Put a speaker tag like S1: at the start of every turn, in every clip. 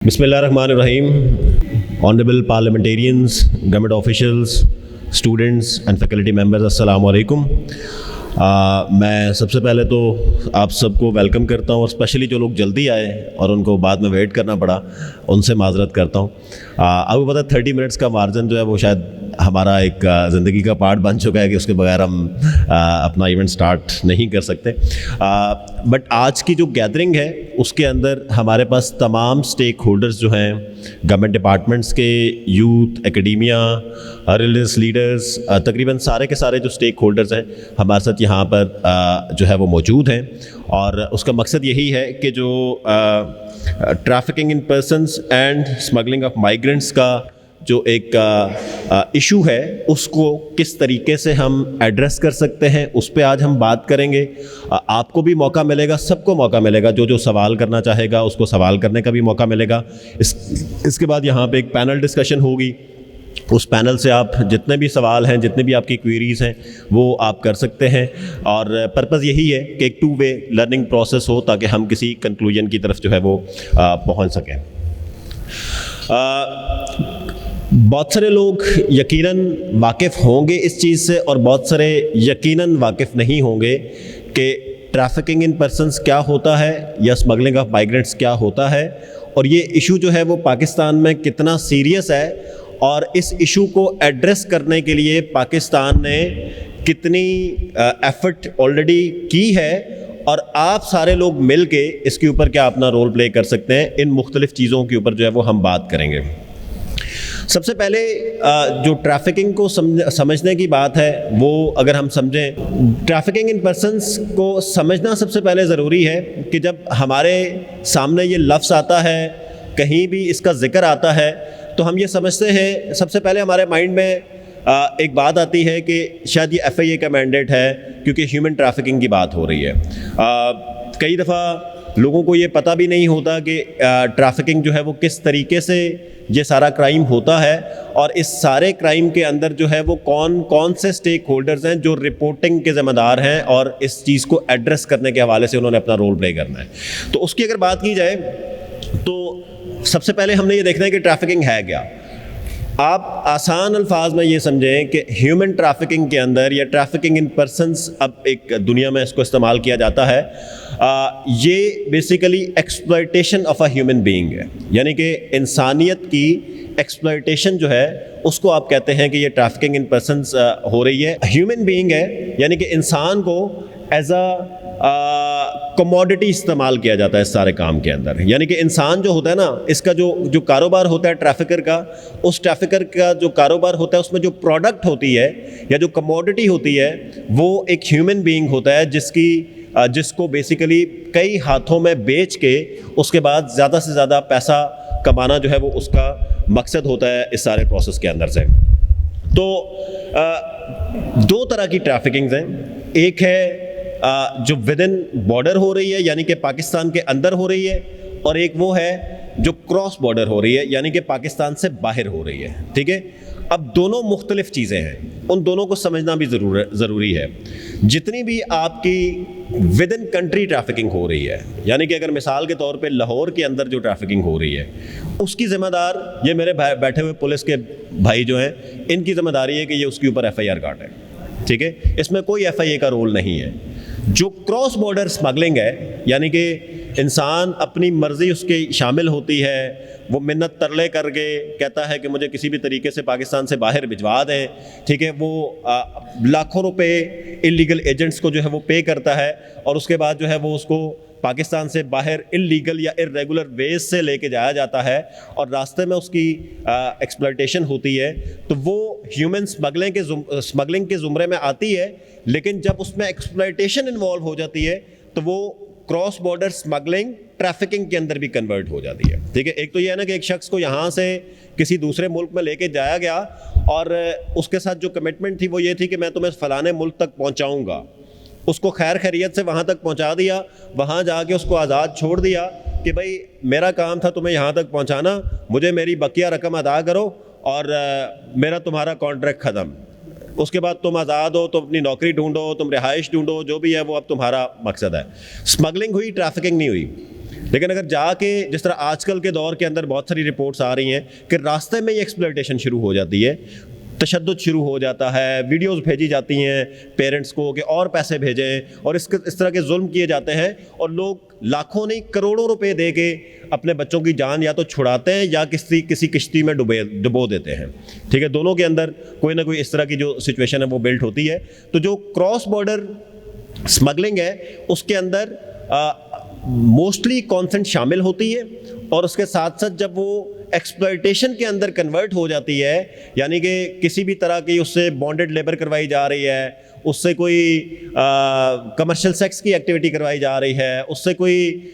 S1: Bismillahirrahmanirrahim. Honorable parliamentarians, government officials, students and faculty members, अस्सलामु अलैकुम। मैं सबसे पहले तो आप सबको वेलकम करता हूँ और स्पेशली जो लोग जल्दी आए और उनको बाद में वेट करना पड़ा उनसे माजरत करता हूँ। आपको पता है 30 मिनट्स का मार्जिन जो है वो शायद हमारा एक ज़िंदगी का पार्ट बन चुका है कि उसके बगैर हम अपना इवेंट स्टार्ट नहीं कर सकते। बट आज की जो गैदरिंग है उसके अंदर हमारे पास तमाम स्टेक होल्डर्स जो हैं, गवर्नमेंट डिपार्टमेंट्स के, यूथ, एकेडेमिया, रिलीजियस लीडर्स, तकरीबन सारे के सारे जो स्टेक होल्डर्स हैं हमारे साथ यहाँ पर जो है वो मौजूद हैं। और उसका मकसद यही है कि जो trafficking in persons and smuggling of migrants का जो एक इशू है उसको किस तरीके से हम एड्रेस कर सकते हैं, उस पे आज हम बात करेंगे। आपको भी मौका मिलेगा, सबको मौका मिलेगा, जो जो सवाल करना चाहेगा उसको सवाल करने का भी मौका मिलेगा। इसके बाद यहाँ पे एक पैनल डिस्कशन होगी। उस पैनल से आप जितने भी सवाल हैं, जितने भी आपकी क्वेरीज़ हैं वो आप कर सकते हैं। और पर्पज़ यही है कि एक 2 वे लर्निंग प्रोसेस हो ताकि हम किसी कंक्लूजन की तरफ जो है वो पहुँच सकें। बहुत सारे लोग यकीनन वाकिफ़ होंगे इस चीज़ से और बहुत सारे यकीनन वाकिफ़ नहीं होंगे कि ट्रैफिकिंग इन पर्सनस क्या होता है या स्मगलिंग ऑफ माइग्रेंट्स क्या होता है और ये इशू जो है वो पाकिस्तान में कितना सीरियस है और इस इशू को एड्रेस करने के लिए पाकिस्तान ने कितनी एफर्ट ऑलरेडी की है और आप सारे लोग मिल के इसके ऊपर क्या अपना रोल प्ले कर सकते हैं। इन मुख्तलिफ़ चीज़ों के ऊपर जो है वो हम बात करेंगे। सबसे पहले जो ट्रैफिकिंग को समझने की बात है वो अगर हम समझें, ट्रैफिकिंग इन पर्सनस को समझना सबसे पहले ज़रूरी है कि जब हमारे सामने ये लफ्ज़ आता है, कहीं भी इसका ज़िक्र आता है तो हम ये समझते हैं, सबसे पहले हमारे माइंड में एक बात आती है कि शायद ये FIA का मैंडेट है क्योंकि ह्यूमन ट्रैफिकिंग की बात हो रही है। कई दफ़ा लोगों को ये पता भी नहीं होता कि ट्रैफिकिंग जो है वो किस तरीके से ये सारा क्राइम होता है और इस सारे क्राइम के अंदर जो है वो कौन कौन से स्टेक होल्डर्स हैं जो रिपोर्टिंग के ज़िम्मेदार हैं और इस चीज़ को एड्रेस करने के हवाले से उन्होंने अपना रोल प्ले करना है। तो उसकी अगर बात की जाए तो सबसे पहले हमने ये देखना है कि ट्रैफिकिंग है क्या। आप आसान अल्फाज में ये समझें कि ह्यूमन ट्रैफिकिंग के अंदर या ट्रैफिकिंग इन पर्सनस, अब एक दुनिया में इसको इस्तेमाल किया जाता है, ये basically exploitation of a human being है, यानी कि इंसानियत की एक्सप्लॉयटेशन जो है उसको आप कहते हैं कि ये ट्रैफिकिंग इन पर्सनस हो रही है। ह्यूमन बीइंग है यानी कि इंसान को एज अ कमोडिटी इस्तेमाल किया जाता है इस सारे काम के अंदर। यानी कि इंसान जो होता है ना, इसका जो कारोबार होता है ट्रैफिकर का, उस ट्रैफिकर का जो कारोबार होता है उसमें जो प्रोडक्ट होती है या जो कमोडिटी होती है वो एक ह्यूमन बीइंग होता है जिसको बेसिकली कई हाथों में बेच के उसके बाद ज़्यादा से ज़्यादा पैसा कमाना जो है वो उसका मकसद होता है इस सारे प्रोसेस के अंदर से। तो 2 तरह की ट्रैफिकिंग्स हैं। एक है जो विद इन बॉर्डर हो रही है यानी कि पाकिस्तान के अंदर हो रही है, और एक वो है जो क्रॉस बॉर्डर हो रही है यानी कि पाकिस्तान से बाहर हो रही है। ठीक है, अब दोनों मुख्तलिफ चीज़ें हैं, उन दोनों को समझना भी ज़रूरी है। जितनी भी आपकी विद इन कंट्री ट्रैफिकिंग हो रही है, यानी कि अगर मिसाल के तौर पे लाहौर के अंदर जो ट्रैफिकिंग हो रही है उसकी ज़िम्मेदार ये मेरे बैठे हुए पुलिस के भाई जो हैं, इनकी ज़िम्मेदारी है कि ये उसके ऊपर FIR काटें। ठीक है, इसमें कोई FIA का रोल नहीं है। जो क्रॉस बॉर्डर स्मगलिंग है यानी कि इंसान अपनी मर्ज़ी उसके शामिल होती है, वो मिन्नत तरले करके कहता है कि मुझे किसी भी तरीके से पाकिस्तान से बाहर भिजवा दें। ठीक है, वो लाखों रुपए इलीगल एजेंट्स को जो है वो पे करता है और उसके बाद जो है वो उसको पाकिस्तान से बाहर इलीगल या इर्रेगुलर वेज से लेके जाया जाता है और रास्ते में उसकी एक्सप्लॉयटेशन होती है। तो वो ह्यूमन स्मगलिंग के ज़ुमरे में आती है, लेकिन जब उसमें एक्सप्लॉयटेशन इन्वॉल्व हो जाती है तो वो क्रॉस बॉर्डर स्मगलिंग ट्रैफिकिंग के अंदर भी कन्वर्ट हो जाती है। ठीक है, एक तो ये है ना कि एक शख्स को यहाँ से किसी दूसरे मुल्क में लेके जाया गया और उसके साथ जो कमिटमेंट थी वो ये थी कि मैं तुम्हें फ़लाने मुल्क तक पहुँचाऊँगा, उसको खैर खैरियत से वहाँ तक पहुँचा दिया, वहाँ जाके उसको आज़ाद छोड़ दिया कि भाई मेरा काम था तुम्हें यहाँ तक पहुँचाना, मुझे मेरी बकिया रकम अदा करो और मेरा तुम्हारा कॉन्ट्रैक्ट ख़त्म। उसके बाद तुम आज़ाद हो, तुम अपनी नौकरी ढूंढो, तुम रिहाइश ढूंढो, जो भी है वो अब तुम्हारा मकसद है। स्मगलिंग हुई, ट्रैफिकिंग नहीं हुई। लेकिन अगर जाके जिस तरह आजकल के दौर के अंदर बहुत सारी रिपोर्ट्स आ रही हैं कि रास्ते में ये एक्सप्लॉयटेशन शुरू हो जाती है, तशद्दुद शुरू हो जाता है, वीडियोस भेजी जाती हैं पेरेंट्स को कि और पैसे भेजें, और इस तरह के जुल्म किए जाते हैं, और लोग लाखों नहीं करोड़ों रुपए दे के अपने बच्चों की जान या तो छुड़ाते हैं या किसी किश्ती में डुबो देते हैं। ठीक है, दोनों के अंदर कोई ना कोई इस तरह की जो सिचुएशन है वो बिल्ट होती है। तो जो क्रॉस बॉर्डर स्मगलिंग है उसके अंदर मोस्टली कॉन्सेंट शामिल होती है, और उसके साथ साथ जब वो एक्सप्लॉयटेशन के अंदर कन्वर्ट हो जाती है, यानी कि किसी भी तरह की उससे बॉन्डेड लेबर करवाई जा रही है, उससे कोई कमर्शियल सेक्स की एक्टिविटी करवाई जा रही है, उससे कोई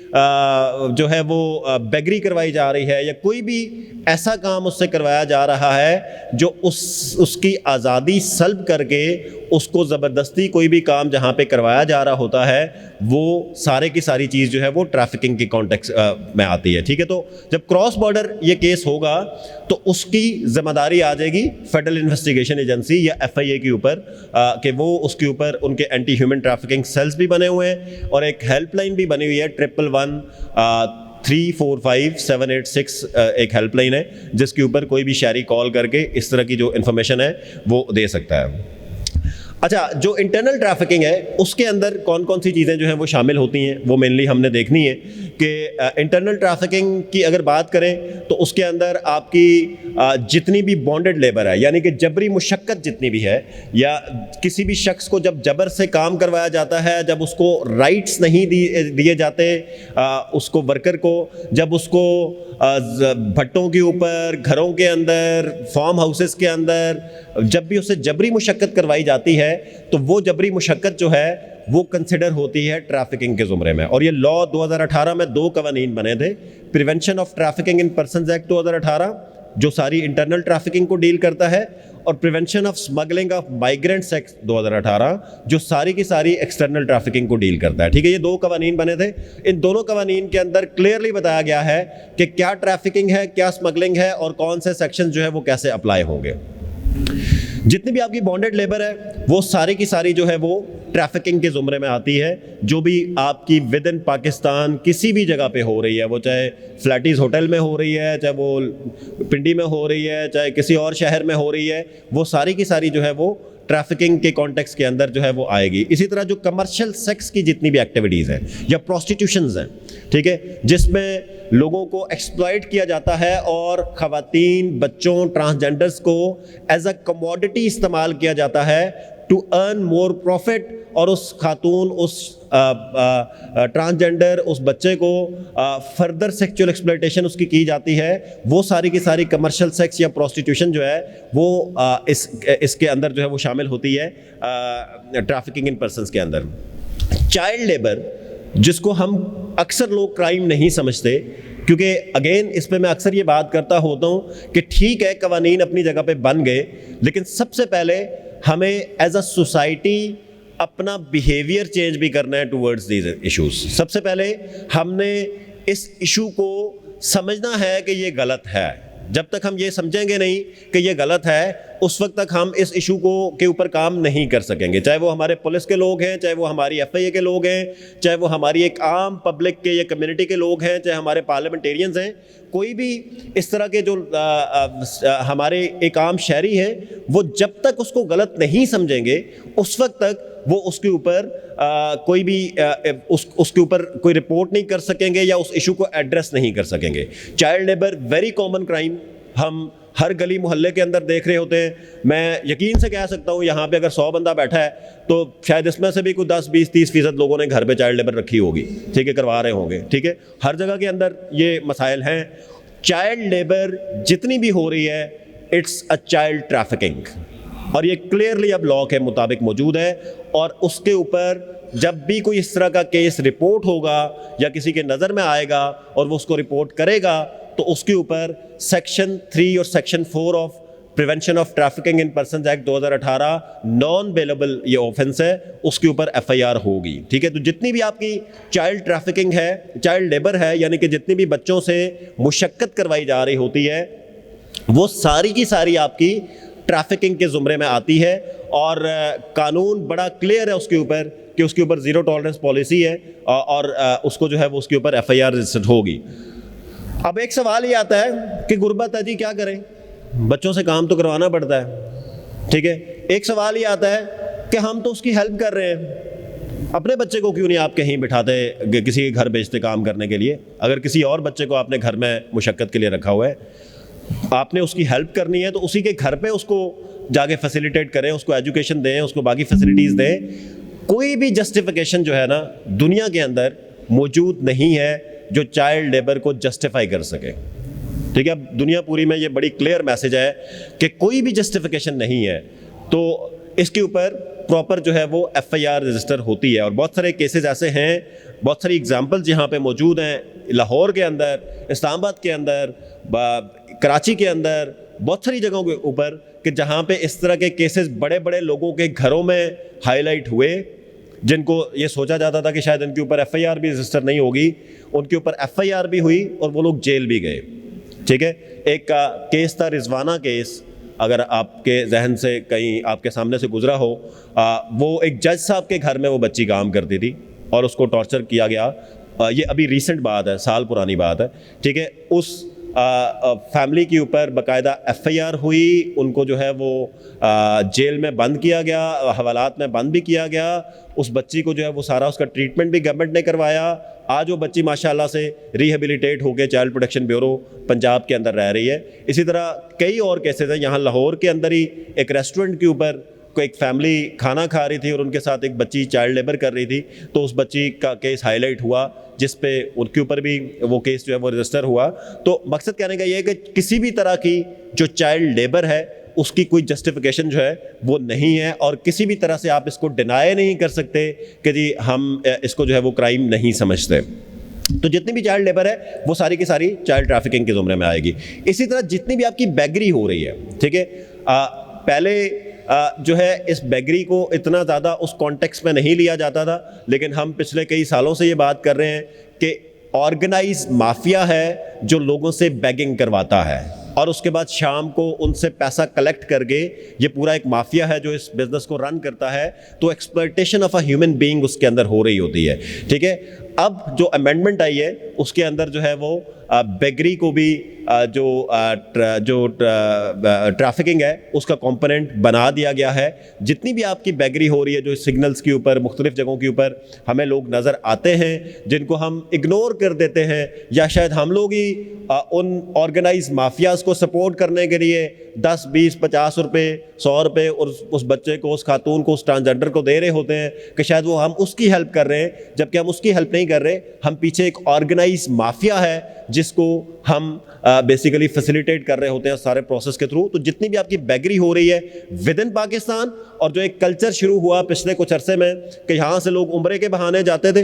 S1: जो है वो बेगरी करवाई जा रही है, या कोई भी ऐसा काम उससे करवाया जा रहा है जो उसकी आज़ादी सल्ब करके उसको ज़बरदस्ती कोई भी काम जहाँ पे करवाया जा रहा होता है, वो सारे की सारी चीज़ जो है वो ट्रैफिकिंग के कॉन्टेक्स्ट में आती है। ठीक है, तो जब क्रॉस बॉर्डर ये केस होगा तो उसकी जिम्मेदारी आ जाएगी फेडरल इन्वेस्टिगेशन एजेंसी या FIA के ऊपर, कि वो उसके ऊपर उनके एंटी ह्यूमन ट्रैफिकिंग सेल्स भी बने हुए हैं, और एक हेल्पलाइन भी बनी हुई है 111-345-786 एक हेल्पलाइन है जिसके ऊपर कोई भी शहरी कॉल करके इस तरह की जो इन्फॉर्मेशन है वो दे सकता है। अच्छा, जो इंटरनल ट्रैफिकिंग है उसके अंदर कौन कौन सी चीज़ें जो हैं वो शामिल होती हैं वो मेनली हमने देखनी है कि इंटरनल ट्रैफिकिंग की अगर बात करें तो उसके अंदर आपकी जितनी भी बॉन्डेड लेबर है, यानी कि जबरी मुशक्क़त जितनी भी है, या किसी भी शख्स को जब जबर से काम करवाया जाता है, जब उसको राइट्स नहीं दिए जाते उसको वर्कर को, जब उसको भट्टों के ऊपर, घरों के अंदर, फार्म हाउसेस के अंदर जब भी उससे जबरी मुशक्क़त करवाई जाती है तो वो जबरी मुशक्क़त जो है वो कंसिडर होती है ट्रैफिकिंग के ज़ुमरे में। और ये लॉ 2018 में 2 कवानीन बने थे, prevention of trafficking in persons act 2018 जो सारी इंटरनल ट्रैफिकिंग को डील करता है, और prevention of smuggling of migrants act 2018 जो सारी की सारी एक्सटर्नल ट्रैफिकिंग को डील करता है। ठीक है, ये 2 कवानीन बने थे। इन दोनों कवानीन के अंदर क्लियरली बताया गया है कि क्या ट्रैफिकिंग है, क्या स्मगलिंग है, और कौन से सेक्शन जो है वो कैसे अप्लाई होंगे। जितनी भी आपकी बॉन्डेड लेबर है वो सारी की सारी जो है वो ट्रैफिकिंग के ज़ुमरे में आती है, जो भी आपकी विद इन पाकिस्तान किसी भी जगह पे हो रही है, वो चाहे फ्लैटीज़ होटल में हो रही है, चाहे वो पिंडी में हो रही है, चाहे किसी और शहर में हो रही है, वो सारी की सारी जो है वो ट्रैफिकिंग के कॉन्टेक्स्ट के अंदर जो है वो आएगी। इसी तरह जो कमर्शियल सेक्स की जितनी भी एक्टिविटीज़ हैं या प्रोस्टिट्यूशंस हैं, ठीक है, जिसमें लोगों को एक्सप्लॉइट किया जाता है और ख़वातीन, बच्चों, ट्रांसजेंडर्स को एज अ कमोडिटी इस्तेमाल किया जाता है टू अर्न मोर प्रॉफिट, और उस खातून, उस ट्रांसजेंडर, उस बच्चे को फर्दर सेक्सुअल एक्सप्लॉयटेशन उसकी की जाती है, वो सारी की सारी कमर्शियल सेक्स या प्रोस्टिट्यूशन जो है वो इसके अंदर जो है वो शामिल होती है ट्रैफिकिंग इन पर्सन्स के अंदर। चाइल्ड लेबर, जिसको हम अक्सर लोग क्राइम नहीं समझते, क्योंकि अगेन इस पे मैं अक्सर ये बात करता होता हूँ कि ठीक है कवानीन अपनी जगह पे बन गए, लेकिन सबसे पहले हमें एज अ सोसाइटी अपना बिहेवियर चेंज भी करना है टूवर्ड्स दीज इश्यूज। सबसे पहले हमने इस इशू को समझना है कि ये गलत है। जब तक हम ये समझेंगे नहीं कि ये गलत है, उस वक्त तक हम इस इशू को के ऊपर काम नहीं कर सकेंगे, चाहे वो हमारे पुलिस के लोग हैं, चाहे वो हमारी FIA के लोग हैं, चाहे वो हमारी एक आम पब्लिक के या कम्युनिटी के लोग हैं, चाहे हमारे पार्लियामेंटेरियंस हैं। कोई भी इस तरह के जो हमारे एक आम शहरी हैं, वो जब तक उसको गलत नहीं समझेंगे उस वक्त तक वो उसके ऊपर कोई भी उसके ऊपर कोई रिपोर्ट नहीं कर सकेंगे या उस इशू को एड्रेस नहीं कर सकेंगे। Child labour very common crime हम हर गली मोहल्ले के अंदर देख रहे होते हैं। मैं यकीन से कह सकता हूँ यहाँ पे अगर 100 बंदा बैठा है तो शायद इसमें से भी कुछ 10, 20, 30% लोगों ने घर पे चाइल्ड लेबर रखी होगी, ठीक है, करवा रहे होंगे। ठीक है, हर जगह के अंदर ये मसाइल हैं। चाइल्ड लेबर जितनी भी हो रही है, इट्स अ चाइल्ड ट्रैफिकिंग, और ये क्लियरली अब लॉ के मुताबिक मौजूद है। और उसके ऊपर जब भी कोई इस तरह का केस रिपोर्ट होगा या किसी के नज़र में आएगा और वो उसको रिपोर्ट करेगा, तो उसके ऊपर सेक्शन 3 और section 4 of prevention of trafficking in persons act 2018 non bailable ये ऑफेंस है, उसके ऊपर FIR होगी। ठीक है, तो जितनी भी आपकी चाइल्ड ट्रैफिकिंग है, चाइल्ड लेबर है, यानी कि जितनी भी बच्चों से मुशक्कत करवाई जा रही होती है, वो सारी की सारी आपकी ट्रैफिकिंग के ज़ुमरे में आती है और कानून बड़ा क्लियर है उसके ऊपर कि उसके ऊपर ज़ीरो टॉलरेंस पॉलिसी है और उसको जो है वो उसके ऊपर FIR रजिस्टर्ड होगी। अब एक सवाल ये आता है कि गुर्बत है जी, क्या करें, बच्चों से काम तो करवाना पड़ता है, ठीक है। एक सवाल ये आता है कि हम तो उसकी हेल्प कर रहे हैं, अपने बच्चे को क्यों नहीं आप कहीं बिठाते, किसी के घर भेजते काम करने के लिए। अगर किसी और बच्चे को आपने घर में मुशक्कत के लिए रखा हुआ है, आपने उसकी हेल्प करनी है तो उसी के घर पे उसको जाके फैसिलिटेट करें, उसको एजुकेशन दें, उसको बाकी फैसिलिटीज़ दें। कोई भी जस्टिफिकेशन जो है ना दुनिया के अंदर मौजूद नहीं है जो चाइल्ड लेबर को जस्टिफाई कर सके, ठीक है। अब दुनिया पूरी में ये बड़ी क्लियर मैसेज है कि कोई भी जस्टिफिकेशन नहीं है, तो इसके ऊपर प्रॉपर जो है वो FIR रजिस्टर होती है। और बहुत सारे केसेस ऐसे हैं, बहुत सारी एग्जांपल्स यहाँ पे मौजूद हैं, लाहौर के अंदर, इस्लामाबाद के अंदर, कराची के अंदर, बहुत सारी जगहों के ऊपर कि जहाँ पे इस तरह के केसेस बड़े बड़े लोगों के घरों में हाईलाइट हुए, जिनको ये सोचा जाता था कि शायद इनके ऊपर FIR भी रजिस्टर नहीं होगी, उनके ऊपर FIR भी हुई और वो लोग जेल भी गए, ठीक है। एक केस था रिजवाना केस, अगर आपके जहन से कहीं आपके सामने से गुजरा हो, वो एक जज साहब के घर में वो बच्ची काम करती थी और उसको टॉर्चर किया गया। ये अभी रीसेंट बात है, साल पुरानी बात है, ठीक है। उस फैमिली के ऊपर बाकायदा FIR हुई, उनको जो है वो जेल में बंद किया गया, हवालात में बंद भी किया गया। उस बच्ची को जो है वो सारा उसका ट्रीटमेंट भी गवर्नमेंट ने करवाया। आज वो बच्ची माशाल्लाह से रिहेबिलिटेट होकर चाइल्ड प्रोटेक्शन ब्यूरो पंजाब के अंदर रह रही है। इसी तरह कई और केसेस हैं। यहाँ लाहौर के अंदर ही एक रेस्टोरेंट के ऊपर कोई एक फैमिली खाना खा रही थी और उनके साथ एक बच्ची चाइल्ड लेबर कर रही थी, तो उस बच्ची का केस हाईलाइट हुआ जिस पे उनके ऊपर भी वो केस जो है वो रजिस्टर हुआ। तो मकसद कहने का ये है कि किसी भी तरह की जो चाइल्ड लेबर है उसकी कोई जस्टिफिकेशन जो है वो नहीं है और किसी भी तरह से आप इसको डिनाई नहीं कर सकते कि जी हम इसको जो है वो क्राइम नहीं समझते। तो जितनी भी चाइल्ड लेबर है वो सारी की सारी चाइल्ड ट्रैफिकिंग के ज़ुमरे में आएगी। इसी तरह जितनी भी आपकी बैगरी हो रही है, ठीक है, पहले जो है इस बैगरी को इतना ज़्यादा उस कॉन्टेक्स्ट में नहीं लिया जाता था, लेकिन हम पिछले कई सालों से ये बात कर रहे हैं कि ऑर्गेनाइज माफिया है जो लोगों से बैगिंग करवाता है और उसके बाद शाम को उनसे पैसा कलेक्ट करके, ये पूरा एक माफिया है जो इस बिज़नेस को रन करता है। तो exploitation of a human being उसके अंदर हो रही होती है, ठीक है। अब जो अमेंडमेंट आई है उसके अंदर जो है वो बेगरी को भी जो ट्रैफिकिंग है उसका कंपोनेंट बना दिया गया है। जितनी भी आपकी बेगरी हो रही है, जो सिग्नल्स के ऊपर मुख्तलिफ जगहों के ऊपर हमें लोग नज़र आते हैं जिनको हम इग्नोर कर देते हैं, या शायद हम लोग ही उन ऑर्गेनाइज माफियाज को सपोर्ट करने के लिए 10, 20, 50 रुपये, 100 रुपये और उस बच्चे को, उस खातून को, उस ट्रांसजेंडर को दे रहे होते हैं कि शायद वो हम उसकी हेल्प कर रहे हैं, जबकि हम उसकी हेल्प नहीं कर रहे। हम पीछे एक ऑर्गेनाइज माफिया है जिसको हम बेसिकली फैसिलिटेट कर रहे होते हैं सारे प्रोसेस के थ्रू। तो जितनी भी आपकी बैगरी हो रही है विद इन पाकिस्तान, और जो एक कल्चर शुरू हुआ पिछले कुछ अरसे में कि यहाँ से लोग उम्रे के बहाने जाते थे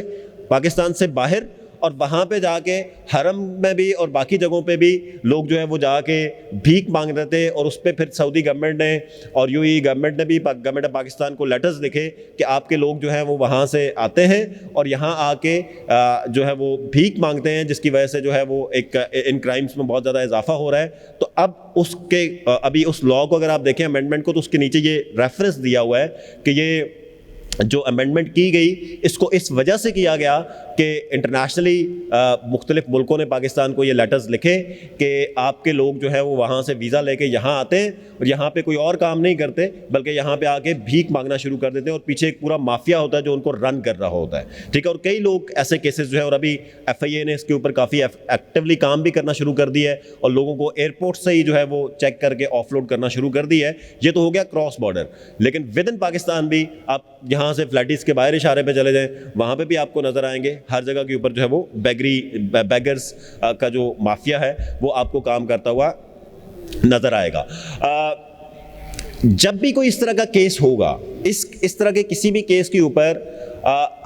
S1: पाकिस्तान से बाहर, और वहाँ पे जाके हरम में भी और बाकी जगहों पे भी लोग जो है वो जाके भीख मांग रहे थे, और उस पर फिर सऊदी गवर्नमेंट ने और यूएई गवर्नमेंट ने भी गवर्नमेंट ऑफ पाकिस्तान को लेटर्स लिखे कि आपके लोग जो है वो वहाँ से आते हैं और यहाँ आके जो है वो भीख मांगते हैं, जिसकी वजह से जो है वो एक इन क्राइम्स में बहुत ज़्यादा इजाफा हो रहा है। तो अब उसके अभी उस लॉ को अगर आप देखें अमेंडमेंट को, तो उसके नीचे ये रेफरेंस दिया हुआ है कि ये जो अमेंडमेंट की गई इसको इस वजह से किया गया कि इंटरनेशनली मुख्तलिफ मुल्कों ने पाकिस्तान को ये लेटर्स लिखे कि आपके लोग जो है वो वहाँ से वीज़ा लेके यहाँ आते हैं और यहाँ पे कोई और काम नहीं करते, बल्कि यहाँ पे आके भीख मांगना शुरू कर देते हैं, और पीछे एक पूरा माफिया होता है जो उनको रन कर रहा होता है, ठीक है। और कई लोग ऐसे केसेस जो है, और अभी FIA ने इसके ऊपर काफ़ी एक्टिवली काम भी करना शुरू कर दिया है और लोगों को एयरपोर्ट से ही जो है वो चेक करके ऑफलोड करना शुरू कर दिया है। ये तो हो गया क्रॉस बॉर्डर, लेकिन विद इन पाकिस्तान भी आप यहाँ से फ्लैटिस के बाहर इशारे पे चले जाएं, वहाँ पे भी आपको नज़र आएंगे हर जगह के ऊपर जो है वो बैगर्स का जो माफिया है वो आपको काम करता हुआ नज़र आएगा। जब भी कोई इस तरह का केस होगा, इस तरह के किसी भी केस के ऊपर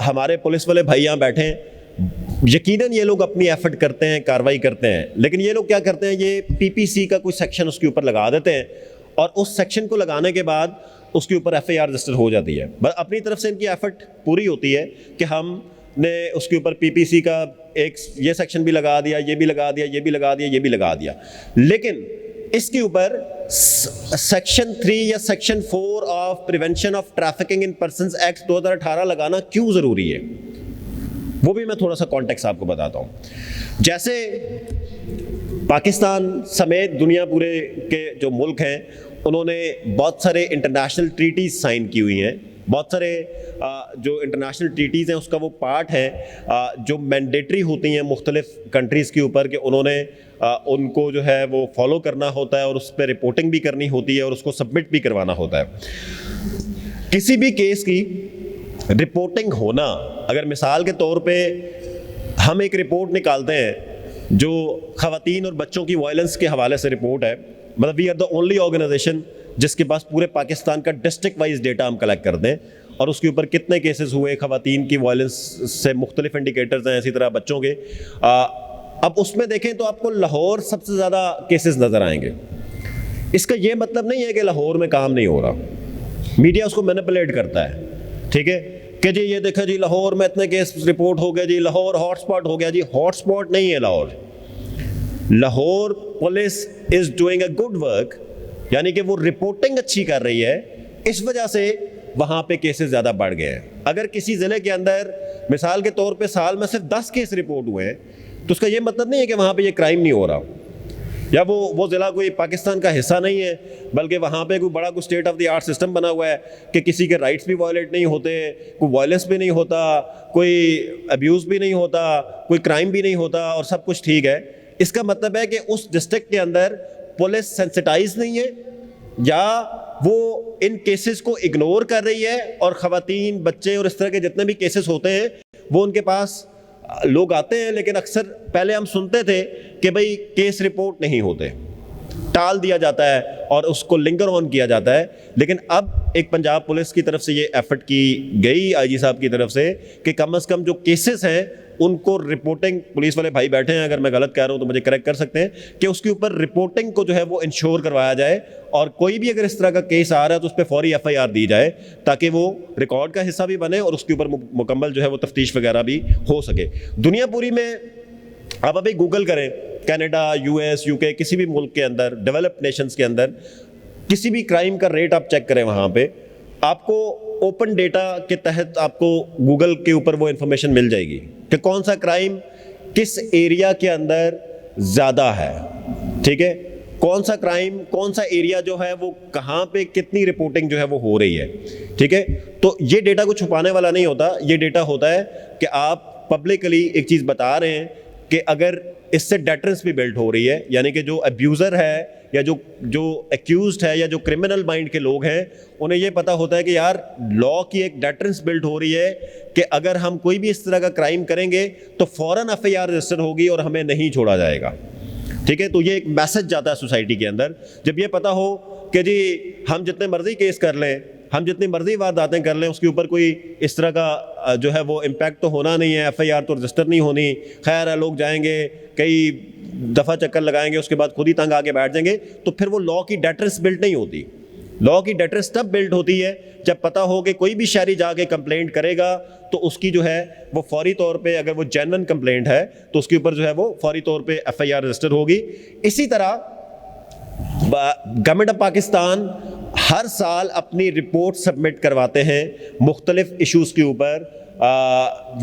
S1: हमारे पुलिस वाले भाई यहाँ बैठे हैं, यकीनन ये लोग अपनी एफर्ट करते हैं, कार्रवाई करते हैं, लेकिन ये लोग क्या करते हैं, ये PPC का कोई सेक्शन उसके ऊपर लगा देते हैं और उस सेक्शन को लगाने के बाद उसके ऊपर FIR रजिस्टर हो जाती है। बस अपनी तरफ से इनकी एफर्ट पूरी होती है कि हमने उसके ऊपर PPC का एक ये सेक्शन भी लगा दिया, ये भी लगा दिया, ये भी लगा दिया, ये भी लगा दिया, लेकिन इसके ऊपर सेक्शन 3 या section 4 of prevention of trafficking in persons act 2018 लगाना क्यों ज़रूरी है, वो भी मैं थोड़ा सा कॉन्टेक्स्ट आपको बताता हूँ। जैसे पाकिस्तान समेत दुनिया पूरे के जो मुल्क हैं उन्होंने बहुत सारे इंटरनेशनल ट्रीटीज़ साइन की हुई हैं, बहुत सारे जो इंटरनेशनल ट्रीटीज़ हैं उसका वो पार्ट है जो मैंडेटरी होती हैं मुख्तलिफ कंट्रीज़ के ऊपर कि उन्होंने उनको जो है वो फॉलो करना होता है और उस पर रिपोर्टिंग भी करनी होती है और उसको सबमिट भी करवाना होता है। किसी भी केस की रिपोर्टिंग होना, अगर मिसाल के तौर पे हम एक रिपोर्ट निकालते हैं जो ख़वातीन और बच्चों की वायलेंस के हवाले से रिपोर्ट है, मतलब we are the only organisation जिसके पास पूरे पाकिस्तान का डिस्ट्रिक्ट वाइज डेटा हम कलेक्ट करते हैं और उसके ऊपर कितने केसेस हुए ख़वातीन की वायलेंस से मुख्तलिफ इंडिकेटर्स हैं, इसी तरह बच्चों के। अब उसमें देखें तो आपको लाहौर सबसे ज़्यादा केसेस नज़र आएंगे। इसका ये मतलब नहीं है कि लाहौर में काम नहीं हो रहा, मीडिया उसको मैनिपुलेट करता है, ठीक है, कि जी ये देखा जी लाहौर में इतने केस रिपोर्ट हो गए जी, लाहौर हॉटस्पॉट हो गया जी। हॉटस्पॉट नहीं है Lahore, Lahore police is doing a good work, यानी कि वो रिपोर्टिंग अच्छी कर रही है, इस वजह से वहाँ पे केसेस ज़्यादा बढ़ गए हैं। अगर किसी ज़िले के अंदर मिसाल के तौर पे साल में सिर्फ 10 केस रिपोर्ट हुए हैं तो उसका ये मतलब नहीं है कि वहाँ पे ये क्राइम नहीं हो रहा, या वो ज़िला कोई पाकिस्तान का हिस्सा नहीं है, बल्कि वहाँ पे कोई बड़ा कोई state of the art system बना हुआ है कि किसी के राइट्स भी वायलेट नहीं होते, कोई वायलेंस भी नहीं होता, कोई अब्यूज़ भी नहीं होता, कोई क्राइम भी नहीं होता और सब कुछ ठीक है। इसका मतलब है कि उस डिस्ट्रिक्ट के अंदर पुलिस सेंसिटाइज नहीं है या वो इन केसेस को इग्नोर कर रही है और ख़वातीन, बच्चे और इस तरह के जितने भी केसेस होते हैं वो उनके पास लोग आते हैं, लेकिन अक्सर पहले हम सुनते थे कि भाई केस रिपोर्ट नहीं होते, टाल दिया जाता है और उसको लिंगर ऑन किया जाता है। लेकिन अब एक पंजाब पुलिस की तरफ से ये एफर्ट की गई आईजी साहब की तरफ से कि कम से कम जो केसेस हैं उनको रिपोर्टिंग, पुलिस वाले भाई बैठे हैं, अगर मैं गलत कह रहा हूँ तो मुझे करेक्ट कर सकते हैं, कि उसके ऊपर रिपोर्टिंग को जो है वो इंश्योर करवाया जाए और कोई भी अगर इस तरह का केस आ रहा है तो उस पर फौरी FIR दी जाए ताकि वो रिकॉर्ड का हिस्सा भी बने और उसके ऊपर मुकम्मल जो है वो तफ्तीश वगैरह भी हो सके। दुनिया पूरी में आप अभी गूगल करें, कनाडा, US, UK, किसी भी मुल्क के अंदर, डेवलप्ड नेशंस के अंदर किसी भी क्राइम का रेट आप चेक करें, वहाँ पे आपको ओपन डेटा के तहत आपको गूगल के ऊपर वो इंफॉर्मेशन मिल जाएगी कि कौन सा क्राइम किस एरिया के अंदर ज़्यादा है, ठीक है, कौन सा क्राइम, कौन सा एरिया जो है वो कहाँ पे कितनी रिपोर्टिंग जो है वो हो रही है, ठीक है। तो ये डेटा को छुपाने वाला नहीं होता, ये डेटा होता है कि आप पब्लिकली एक चीज़ बता रहे हैं कि अगर इससे डेटरेंस भी बिल्ड हो रही है, यानी कि जो अब्यूज़र है या जो एक्यूज्ड है या जो क्रिमिनल माइंड के लोग हैं उन्हें ये पता होता है कि यार लॉ की एक डेटरेंस बिल्ड हो रही है कि अगर हम कोई भी इस तरह का क्राइम करेंगे तो फ़ौरन FIR रजिस्टर होगी और हमें नहीं छोड़ा जाएगा, ठीक है। तो ये एक मैसेज जाता है सोसाइटी के अंदर, जब ये पता हो कि जी हम जितने मर्जी केस कर लें, हम जितनी मर्जी वारदातें कर लें, उसके ऊपर कोई इस तरह का जो है वो इम्पैक्ट तो होना नहीं है, FIR तो रजिस्टर नहीं होनी, खैर है लोग जाएंगे, कई दफ़ा चक्कर लगाएंगे, उसके बाद खुद ही तंग आके बैठ जाएंगे, तो फिर वो लॉ की डेटरेंस बिल्ड नहीं होती। लॉ की डेटरेंस तब बिल्ड होती है जब पता हो कि कोई भी शहरी जाके कंप्लेंट करेगा तो उसकी जो है वो फौरी तौर पे, अगर वो जेन्युइन कंप्लेंट है तो उसके ऊपर जो है वो फौरी तौर पे FIR रजिस्टर होगी। इसी तरह गवर्नमेंट ऑफ पाकिस्तान हर साल अपनी रिपोर्ट सबमिट करवाते हैं मुख्तलिफ इशूज़ के ऊपर,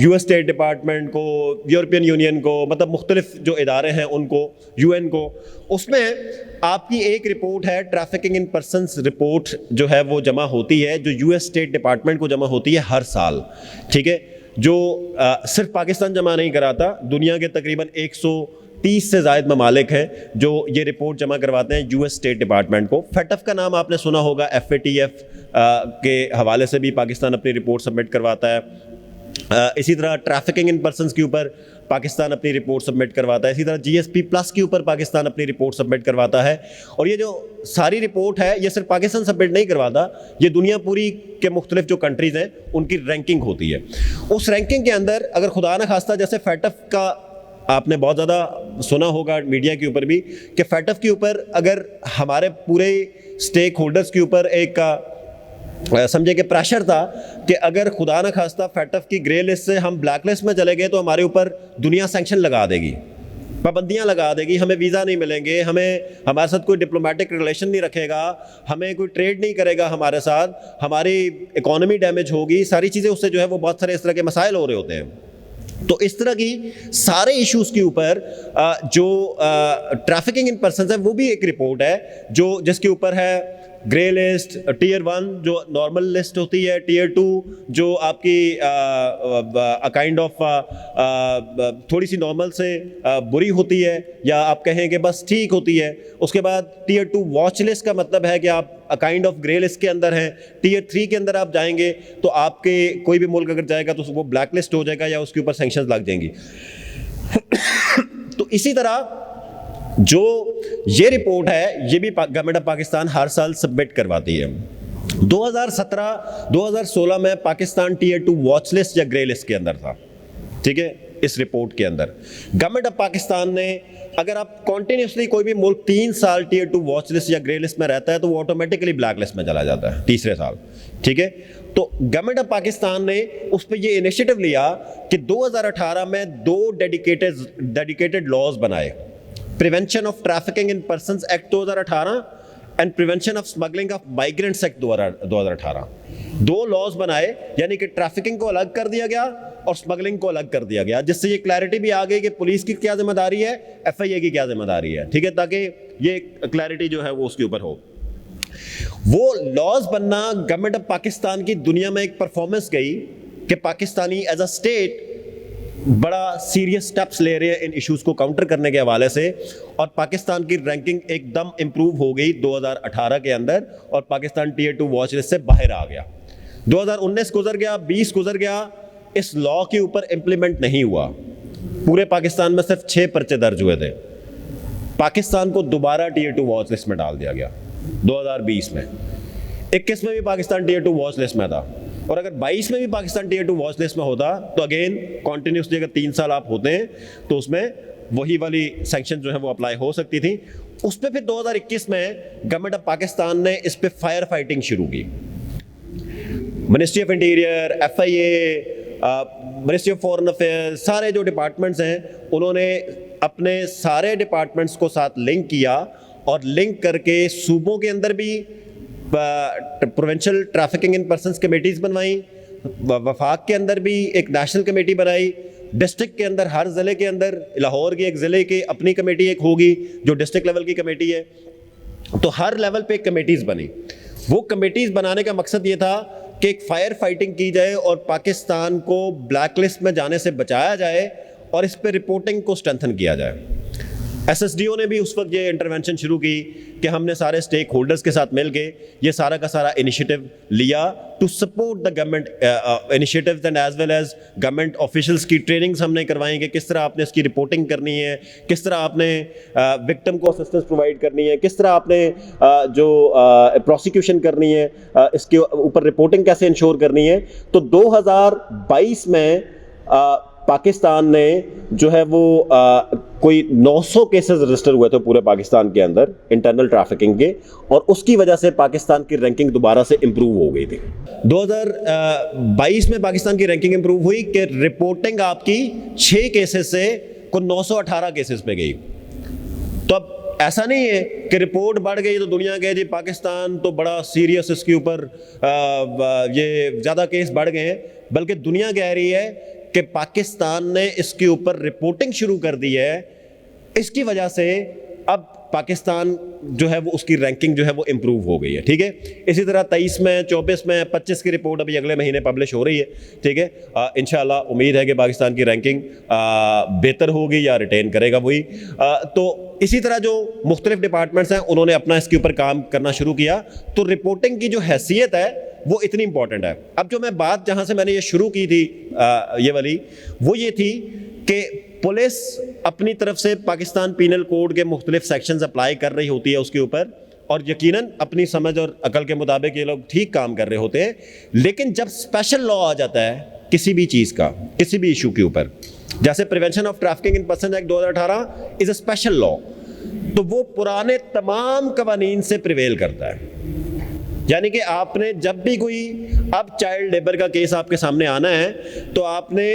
S1: US स्टेट डिपार्टमेंट को, यूरोपियन यूनियन को, मतलब मुख्तलिफ जो इदारे हैं उनको, UN को। उसमें आपकी एक रिपोर्ट है ट्रैफिकिंग इन पर्सन्स रिपोर्ट जो है वो जमा होती है, जो US स्टेट डिपार्टमेंट को जमा होती है हर साल, ठीक है, जो सिर्फ पाकिस्तान जमा नहीं कराता, दुनिया के तकरीबन 130 से ज़ायद ममालिक हैं जो ये रिपोर्ट जमा करवाते हैं US स्टेट डिपार्टमेंट को। FATF का नाम आपने सुना होगा, FATF के हवाले से भी पाकिस्तान अपनी रिपोर्ट सबमिट करवाता है। इसी तरह ट्रैफिकिंग इन पर्सन्स के ऊपर पाकिस्तान अपनी रिपोर्ट सबमिट करवाता है, इसी तरह GSP+ के ऊपर पाकिस्तान अपनी रिपोर्ट सबमिट करवाता है। और ये जो सारी रिपोर्ट है ये सिर्फ पाकिस्तान सबमिट नहीं करवाता, ये दुनिया पूरी के मुख्तलिफ जो कंट्रीज़ हैं उनकी रैंकिंग होती है। उस रैंकिंग के अंदर अगर खुदा न खास्ता, जैसे FATF का आपने बहुत ज़्यादा सुना होगा मीडिया के ऊपर भी कि FATF के ऊपर अगर हमारे पूरे स्टेक होल्डर्स के ऊपर एक समझे कि प्रेशर था कि अगर खुदा न खास्ता FATF की ग्रे लिस्ट से हम ब्लैक लिस्ट में चले गए तो हमारे ऊपर दुनिया सैंक्शन लगा देगी, पाबंदियां लगा देगी, हमें वीज़ा नहीं मिलेंगे, हमारे साथ कोई डिप्लोमेटिक रिलेशन नहीं रखेगा, हमें कोई ट्रेड नहीं करेगा हमारे साथ, हमारी इकोनॉमी डैमेज होगी, सारी चीज़ें उससे जो है वो बहुत सारे इस तरह के मसाइल हो रहे होते हैं। तो इस तरह की सारे इश्यूज़ के ऊपर जो ट्रैफिकिंग इन पर्सन्स है वो भी एक रिपोर्ट है जिसके ऊपर है ग्रे लिस्ट, टीयर 1 जो नॉर्मल लिस्ट होती है, टीयर 2 जो आपकी काइंड ऑफ थोड़ी सी नॉर्मल से बुरी होती है या आप कहें कि बस ठीक होती है। उसके बाद टीयर 2 वॉच लिस्ट का मतलब है कि आप काइंड ऑफ ग्रे लिस्ट के अंदर हैं। टीयर 3 के अंदर आप जाएंगे तो आपके कोई भी मुल्क अगर जाएगा तो वो ब्लैक लिस्ट हो जाएगा या उसके ऊपर सैंक्शंस लग जाएंगी। तो इसी तरह जो ये रिपोर्ट है ये भी गवर्नमेंट ऑफ पाकिस्तान हर साल सबमिट करवाती है। 2017-2016 में पाकिस्तान टीयर 2 वॉच लिस्ट या ग्रे लिस्ट के अंदर था, ठीक है। इस रिपोर्ट के अंदर गवर्नमेंट ऑफ पाकिस्तान ने, अगर आप कॉन्टिन्यूसली कोई भी मुल्क 3 साल टीयर 2 वॉच लिस्ट या ग्रे लिस्ट में रहता है तो वो ऑटोमेटिकली ब्लैक लिस्ट में चला जाता है तीसरे साल, ठीक है। तो गवर्नमेंट ऑफ पाकिस्तान ने उस पर ये इनिशिएटिव लिया कि 2018 में 2 डेडिकेटेड लॉज बनाए, prevention of trafficking in persons act 2018 and prevention of smuggling of migrants act 2018। 2 laws बनाए, यानी कि ट्रैफिकिंग को अलग कर दिया गया और स्मगलिंग को अलग कर दिया गया, जिससे ये क्लैरिटी भी आ गई कि पुलिस की क्या जिम्मेदारी है, FIA की क्या जिम्मेदारी है, ठीक है, ताकि ये क्लैरिटी जो है वो उसके ऊपर हो। वो लॉज बनना गवर्नमेंट ऑफ पाकिस्तान की दुनिया में एक परफॉर्मेंस गई कि पाकिस्तानी एज अ स्टेट बड़ा सीरियस स्टेप्स ले रहे हैं इन इश्यूज़ को काउंटर करने के हवाले से, और पाकिस्तान की रैंकिंग एकदम इंप्रूव हो गई 2018 के अंदर और पाकिस्तान टीयर 2 वॉच लिस्ट से बाहर आ गया। 2019 गुजर गया, 20 गुजर गया, इस लॉ के ऊपर इम्प्लीमेंट नहीं हुआ। पूरे पाकिस्तान में सिर्फ 6 पर्चे दर्ज हुए थे। पाकिस्तान को दोबारा टीयर 2 वॉच लिस्ट में डाल दिया गया 2020 में। 21 में भी पाकिस्तान टीयर 2 वॉच लिस्ट में था, और अगर 22 में भी पाकिस्तान टीयर 2 वॉच लिस्ट में होता तो अगेन कॉन्टिन्यूसली अगर 3 साल आप होते हैं तो उसमें वही वाली सैंक्शन जो है वो अप्लाई हो सकती थी। उस पर फिर 2021 में गवर्नमेंट ऑफ पाकिस्तान ने इस पर फायर फाइटिंग शुरू की। Ministry of interior, FIA, ministry of foreign affairs, सारे जो डिपार्टमेंट्स हैं उन्होंने अपने सारे डिपार्टमेंट्स को साथ लिंक किया और लिंक करके सूबों के अंदर भी provincial trafficking in persons committees बनवाई, वफाक के अंदर भी एक नेशनल कमेटी बनाई, डिस्ट्रिक्ट के अंदर हर ज़िले के अंदर, लाहौर के एक ज़िले की अपनी कमेटी एक होगी जो डिस्ट्रिक्ट लेवल की कमेटी है। तो हर लेवल पे कमेटीज़ बनी। वो कमेटीज़ बनाने का मकसद ये था कि एक फायर फाइटिंग की जाए और पाकिस्तान को ब्लैक लिस्ट में जाने से बचाया जाए और इस पर रिपोर्टिंग को स्ट्रेंथन किया जाए। SSDO ने भी उस वक्त ये इंटरवेंशन शुरू की कि हमने सारे स्टेक होल्डर्स के साथ मिलके ये सारा का सारा इनिशिएटिव लिया to support the government initiatives and as well as government officials की ट्रेनिंग्स हमने करवाई कि किस तरह आपने इसकी रिपोर्टिंग करनी है, किस तरह आपने विक्टिम को असिस्टेंस प्रोवाइड करनी है, किस तरह आपने जो प्रोसिक्यूशन करनी है, इसके ऊपर रिपोर्टिंग कैसे इंश्योर करनी है। तो 2022 में पाकिस्तान ने जो है वो कोई 900 केसेस रजिस्टर हुए थे पूरे पाकिस्तान के अंदर इंटरनल ट्रैफिकिंग के, और उसकी वजह से पाकिस्तान की रैंकिंग दोबारा से इंप्रूव हो गई थी। 2022 में पाकिस्तान की रैंकिंग इंप्रूव हुई कि रिपोर्टिंग आपकी 6 केसेस से को 918 केसेस पे गई। तो अब ऐसा नहीं है कि रिपोर्ट बढ़ गई तो दुनिया कहे जी पाकिस्तान तो बड़ा सीरियस इसके ऊपर ये ज़्यादा केस बढ़ गए हैं, बल्कि दुनिया कह रही है कि पाकिस्तान ने इसके ऊपर रिपोर्टिंग शुरू कर दी है। इसकी वजह से अब पाकिस्तान जो है वो उसकी रैंकिंग जो है वो इम्प्रूव हो गई है, ठीक है। इसी तरह 23 में, 24 में, 25 की रिपोर्ट अभी अगले महीने पब्लिश हो रही है, ठीक है। इंशाल्लाह उम्मीद है कि पाकिस्तान की रैंकिंग बेहतर होगी या रिटेन करेगा वही। तो इसी तरह जो मुख्तलिफ डिपार्टमेंट्स हैं उन्होंने अपना इसके ऊपर काम करना शुरू किया। तो रिपोर्टिंग की जो हैसियत है वो इतनी इंपॉर्टेंट है। अब जो मैं बात जहाँ से मैंने ये शुरू की थी ये वाली, वो ये थी कि पुलिस अपनी तरफ से पाकिस्तान पीनल कोड के मुख्तलिफ सेक्शंस अप्लाई कर रही होती है उसके ऊपर, और यकीनन अपनी समझ और अकल के मुताबिक ये लोग ठीक काम कर रहे होते हैं। लेकिन जब स्पेशल लॉ आ जाता है किसी भी चीज़ का, किसी भी इशू के ऊपर, जैसे prevention of trafficking in person act 2018 is a special law, तो वो पुराने तमाम कवानीन से प्रिवेल करता है। यानी कि आपने जब भी कोई अब चाइल्ड लेबर का केस आपके सामने आना है तो आपने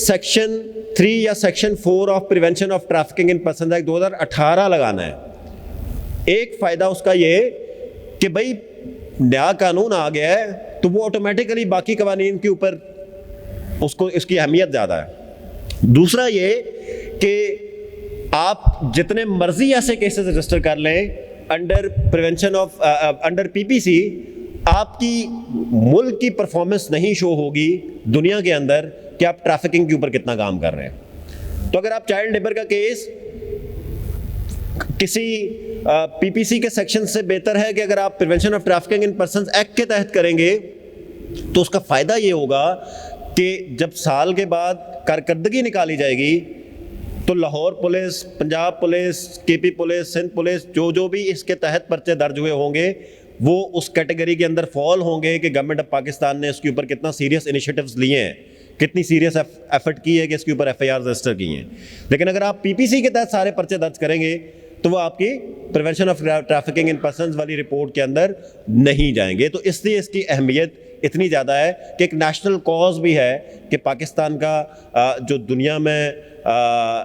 S1: सेक्शन 3 या section 4 of prevention of trafficking in person act 2018 लगाना है। एक फायदा उसका ये कि भाई नया कानून आ गया है तो वो ऑटोमेटिकली बाकी कवानीन के ऊपर उसको इसकी अहमियत ज़्यादा है। दूसरा ये कि आप जितने मर्जी ऐसे केसेस रजिस्टर कर लें under prevention of under PPC, आपकी मुल्क की परफॉर्मेंस नहीं शो होगी दुनिया के अंदर कि आप ट्रैफिकिंग के ऊपर कितना काम कर रहे हैं। तो अगर आप चाइल्ड लेबर का केस किसी पीपीसी के सेक्शन से बेहतर है कि अगर आप prevention of trafficking in persons act के तहत करेंगे तो उसका फ़ायदा ये होगा कि जब साल के बाद कारकर्दगी निकाली जाएगी तो Lahore police, Punjab police, KP police, Sindh police, जो भी इसके तहत पर्चे दर्ज हुए होंगे वो उस कैटेगरी के अंदर फॉल होंगे कि गवर्नमेंट ऑफ पाकिस्तान ने इसके ऊपर कितना सीरियस इनिशिएटिव्स लिए हैं, कितनी सीरियस एफर्ट की है कि इसके ऊपर एफआईआर रजिस्टर की हैं। लेकिन अगर आप पीपीसी के तहत सारे पर्चे दर्ज करेंगे तो वो आपकी prevention of trafficking in persons वाली रिपोर्ट के अंदर नहीं जाएंगे। तो इसलिए इसकी अहमियत इतनी ज़्यादा है कि एक नेशनल कॉज भी है कि पाकिस्तान का जो दुनिया में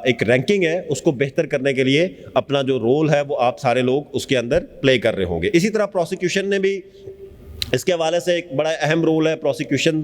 S1: एक रैंकिंग है उसको बेहतर करने के लिए अपना जो रोल है वो आप सारे लोग उसके अंदर प्ले कर रहे होंगे। इसी तरह प्रोसिक्यूशन ने भी इसके हवाले से एक बड़ा अहम रोल है प्रोसिक्यूशन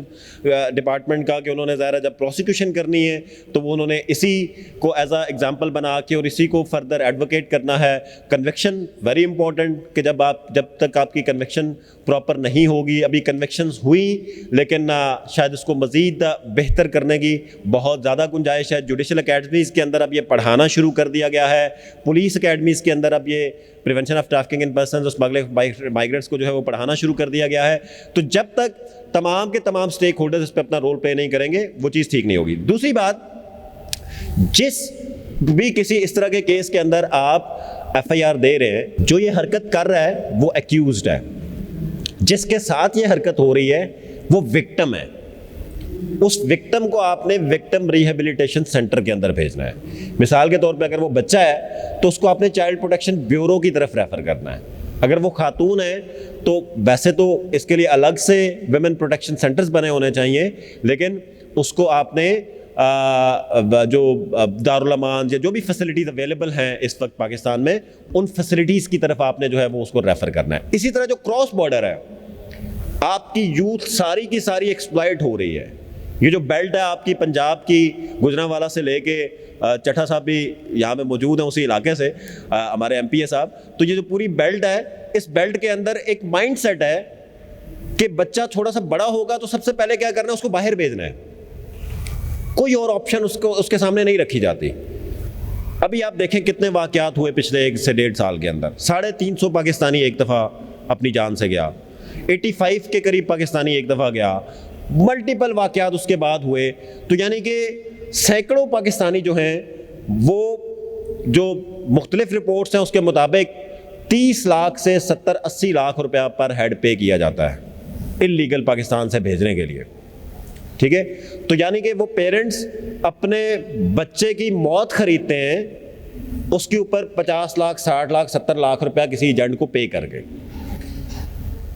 S1: डिपार्टमेंट का कि उन्होंने ज़ाहिर है जब प्रोसिक्यूशन करनी है तो वो उन्होंने इसी को एज अ एग्जांपल बना के और इसी को फर्दर एडवोकेट करना है। कन्विक्शन वेरी इंपॉर्टेंट कि जब तक आपकी कन्विक्शन प्रॉपर नहीं होगी, अभी कन्विक्शंस हुई लेकिन शायद इसको मज़ीद बेहतर करने की बहुत ज़्यादा गुंजाइश है। जुडिशल अकेडमीज़ के अंदर अब ये पढ़ाना शुरू कर दिया गया है, पुलिस अकेडमीज़ के अंदर अब ये prevention of trafficking in persons और स्मगलिंग माइग्रेंट्स को जो है वो पढ़ाना शुरू कर दिया गया है। तो जब तक तमाम के तमाम स्टेक होल्डर्स इस पर अपना रोल प्ले नहीं करेंगे वो चीज़ ठीक नहीं होगी। दूसरी बात, जिस भी किसी इस तरह के केस के अंदर आप एफआईआर दे रहे हैं, जो ये हरकत कर रहा है वो एक्यूज्ड है, जिसके साथ ये हरकत हो रही है वो विक्टिम है। उस विक्टिम को आपने विक्टिम रिहेबिलिटेशन सेंटर के अंदर भेजना है। मिसाल के तौर पे अगर वो बच्चा है तो उसको आपने चाइल्ड प्रोटेक्शन ब्यूरो की तरफ रेफर करना है। अगर वो खातून है तो वैसे तो इसके लिए अलग से विमेन प्रोटेक्शन सेंटर्स बने होने चाहिए, लेकिन उसको आपने जो दारुल अमान या जो भी फैसिलिटीज़ अवेलेबल हैं इस वक्त पाकिस्तान में, उन फैसिलिटीज़ की तरफ आपने जो है वो उसको रेफ़र करना है। इसी तरह जो क्रॉस बॉर्डर है, आपकी यूथ सारी की सारी एक्सप्लॉइट हो रही है। ये जो बेल्ट है आपकी पंजाब की गुजरांवाला से लेके चट्टा साहब भी यहाँ पे मौजूद हैं उसी इलाके से, हमारे एमपीए साहब, तो ये जो पूरी बेल्ट है, इस बेल्ट के अंदर एक माइंड सेट है कि बच्चा थोड़ा सा बड़ा होगा तो सबसे पहले क्या करना है, उसको बाहर भेजना है। कोई और ऑप्शन उसके सामने नहीं रखी जाती। अभी आप देखें कितने वाकयात हुए पिछले 1 से 1.5 साल के अंदर। 350 पाकिस्तानी एक दफ़ा अपनी जान से गया, 85 के करीब पाकिस्तानी एक दफ़ा गया, मल्टीपल वाकयात उसके बाद हुए। तो यानी कि सैकड़ों पाकिस्तानी जो हैं वो जो मुख्तलिफ रिपोर्ट्स हैं उसके मुताबिक 30 लाख से 70-80 लाख रुपया पर हेड पे किया जाता है इल्लीगल पाकिस्तान से भेजने के लिए। ठीक है, तो यानी कि वो पेरेंट्स अपने बच्चे की मौत खरीदते हैं, उसके ऊपर 50 लाख, 60 लाख, 70 लाख रुपया किसी एजेंट को पे करके।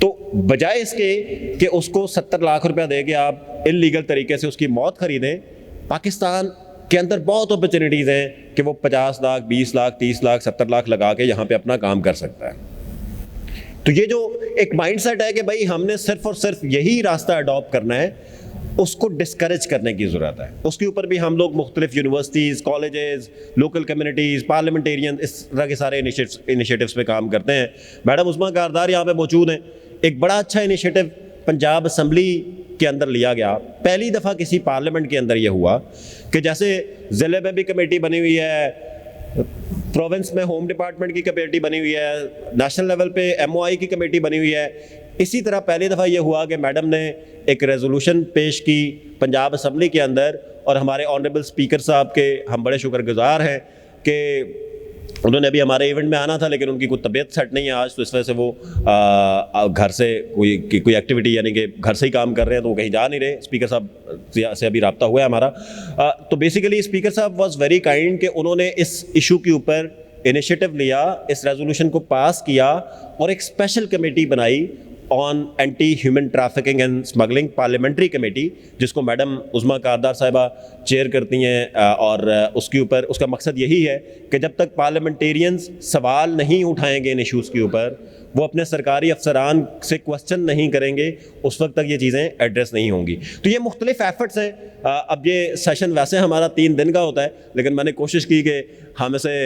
S1: तो बजाय इसके कि उसको 70 लाख रुपया दे के आप इल्लीगल तरीके से उसकी मौत खरीदें, पाकिस्तान के अंदर बहुत अपॉर्चुनिटीज़ हैं कि वो 50 लाख, 20 लाख, 30 लाख, 70 लाख लगा के यहाँ पे अपना काम कर सकता है। तो ये जो एक माइंडसेट है कि भाई हमने सिर्फ और सिर्फ यही रास्ता अडॉप्ट करना है, उसको डिस्करेज करने की ज़रूरत है। उसके ऊपर भी हम लोग मुख्तलिफ universities, colleges, local communities, parliamentarian, इस तरह के सारे इनिशिएटिव्स पे काम करते हैं। मैडम उस्मा कारदार यहाँ पे मौजूद हैं। एक बड़ा अच्छा इनिशिएटिव पंजाब असम्बली के अंदर लिया गया। पहली दफ़ा किसी पार्लियामेंट के अंदर यह हुआ कि जैसे ज़िले में भी कमेटी बनी हुई है, प्रोविंस में होम डिपार्टमेंट की कमेटी बनी हुई है, नेशनल लेवल पे MOI की कमेटी बनी हुई है, इसी तरह पहली दफ़ा ये हुआ कि मैडम ने एक रेजोल्यूशन पेश की पंजाब असम्बली के अंदर, और हमारे ऑनरेबल स्पीकर साहब के हम बड़े शुक्रगुजार हैं कि उन्होंने अभी हमारे इवेंट में आना था लेकिन उनकी कोई तबीयत सेट नहीं है आज, तो इस वजह से वो घर से कोई एक्टिविटी यानी कि घर से ही काम कर रहे हैं, तो वो कहीं जा नहीं रहे। स्पीकर साहब से अभी रब्ता हुआ है हमारा। तो बेसिकली स्पीकर साहब वाज वेरी काइंड कि उन्होंने इस इशू के ऊपर इनिशिएटिव लिया, इस रेजोल्यूशन को पास किया और एक स्पेशल कमेटी बनाई on anti human trafficking and smuggling parliamentary committee, जिसको मैडम उज़मा कारदार साहिबा चेयर करती हैं, और उसके ऊपर उसका मकसद यही है कि जब तक पार्लियामेंटेरियंस सवाल नहीं उठाएंगे इन इश्यूज़ के ऊपर, वो अपने सरकारी अफसरान से क्वेश्चन नहीं करेंगे, उस वक्त तक ये चीज़ें एड्रेस नहीं होंगी। तो ये मुख्तलिफ एफर्ट्स हैं। अब ये सेशन वैसे हमारा 3 दिन का होता है, लेकिन मैंने कोशिश की कि हम इसे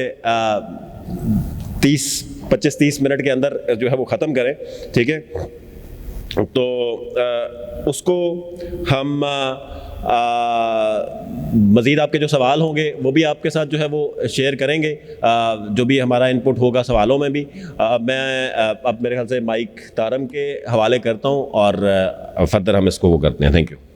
S1: 25-30 मिनट के अंदर जो है वो ख़त्म करें, ठीक है। तो उसको हम मज़ीद आपके जो सवाल होंगे वो भी आपके साथ जो है वो शेयर करेंगे, जो भी हमारा इनपुट होगा सवालों में भी। मैं अब मेरे ख्याल से माइक तारम के हवाले करता हूँ और फर्दर हम इसको वो करते हैं। Thank you.